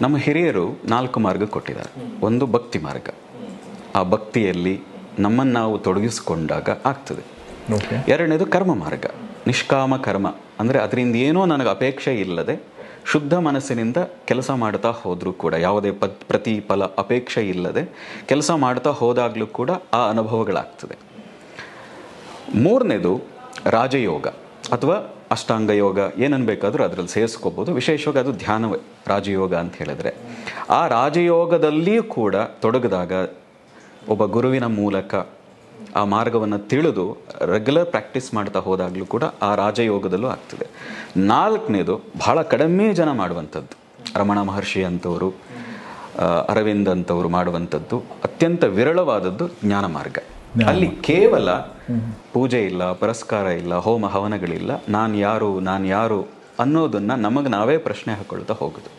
ನಮ್ಮ ಹಿರಿಯರು 4 ಮಾರ್ಗ ಕೊಟ್ಟಿದ್ದಾರೆ. ಒಂದು ಭಕ್ತಿ ಮಾರ್ಗ, ಆ ಭಕ್ತಿಯಲ್ಲಿ ನಮ್ಮನ್ನು ನಾವು ತೊಡಗಿಸಿಕೊಂಡಾಗ ಆಗ್ತದೆ. ಎರಡನೇದು ಕರ್ಮ ಮಾರ್ಗ, ನಿಷ್ಕಾಮ ಕರ್ಮ, ಅಂದರೆ ಅದರಿಂದ ಏನೋ ನನಗೆ ಅಪೇಕ್ಷೆ ಇಲ್ಲದೆ ಶುದ್ಧ ಮನಸ್ಸಿನಿಂದ ಕೆಲಸ ಮಾಡ್ತಾ ಹೋದರೂ ಕೂಡ, ಯಾವುದೇ ಪ್ರತಿಫಲ ಅಪೇಕ್ಷೆ ಇಲ್ಲದೆ ಕೆಲಸ ಮಾಡ್ತಾ ಹೋದಾಗಲೂ ಕೂಡ ಆ ಅನುಭವಗಳಾಗ್ತದೆ. ಮೂರನೇದು ರಾಜಯೋಗ ಅಥವಾ ಅಷ್ಟಾಂಗ ಯೋಗ, ಏನನ್ನು ಬೇಕಾದರೂ ಅದರಲ್ಲಿ ಸೇರಿಸ್ಕೋಬೋದು. ವಿಶೇಷವಾಗಿ ಅದು ಧ್ಯಾನವೇ ರಾಜಯೋಗ ಅಂತ ಹೇಳಿದ್ರೆ. ಆ ರಾಜಯೋಗದಲ್ಲಿಯೂ ಕೂಡ ತೊಡಗಿದಾಗ ಒಬ್ಬ ಗುರುವಿನ ಮೂಲಕ ಆ ಮಾರ್ಗವನ್ನು ತಿಳಿದು ರೆಗ್ಯುಲರ್ ಪ್ರಾಕ್ಟೀಸ್ ಮಾಡ್ತಾ ಹೋದಾಗಲೂ ಕೂಡ ಆ ರಾಜಯೋಗದಲ್ಲೂ ಆಗ್ತದೆ. ನಾಲ್ಕನೇದು ಬಹಳ ಕಡಿಮೆ ಜನ ಮಾಡುವಂಥದ್ದು, ರಮಣ ಮಹರ್ಷಿ ಅಂಥವರು, ಅರವಿಂದ್ ಅಂಥವ್ರು ಮಾಡುವಂಥದ್ದು, ಅತ್ಯಂತ ವಿರಳವಾದದ್ದು ಜ್ಞಾನ ಮಾರ್ಗ. ಅಲ್ಲಿ ಕೇವಲ ಪೂಜೆ ಇಲ್ಲ, ಪುರಸ್ಕಾರ ಇಲ್ಲ, ಹೋಮ ಹವನಗಳಿಲ್ಲ, ನಾನು ಯಾರು ಅನ್ನೋದನ್ನು ನಮಗೆ ನಾವೇ ಪ್ರಶ್ನೆ ಹಾಕೊಳ್ತಾ ಹೋಗೋದು.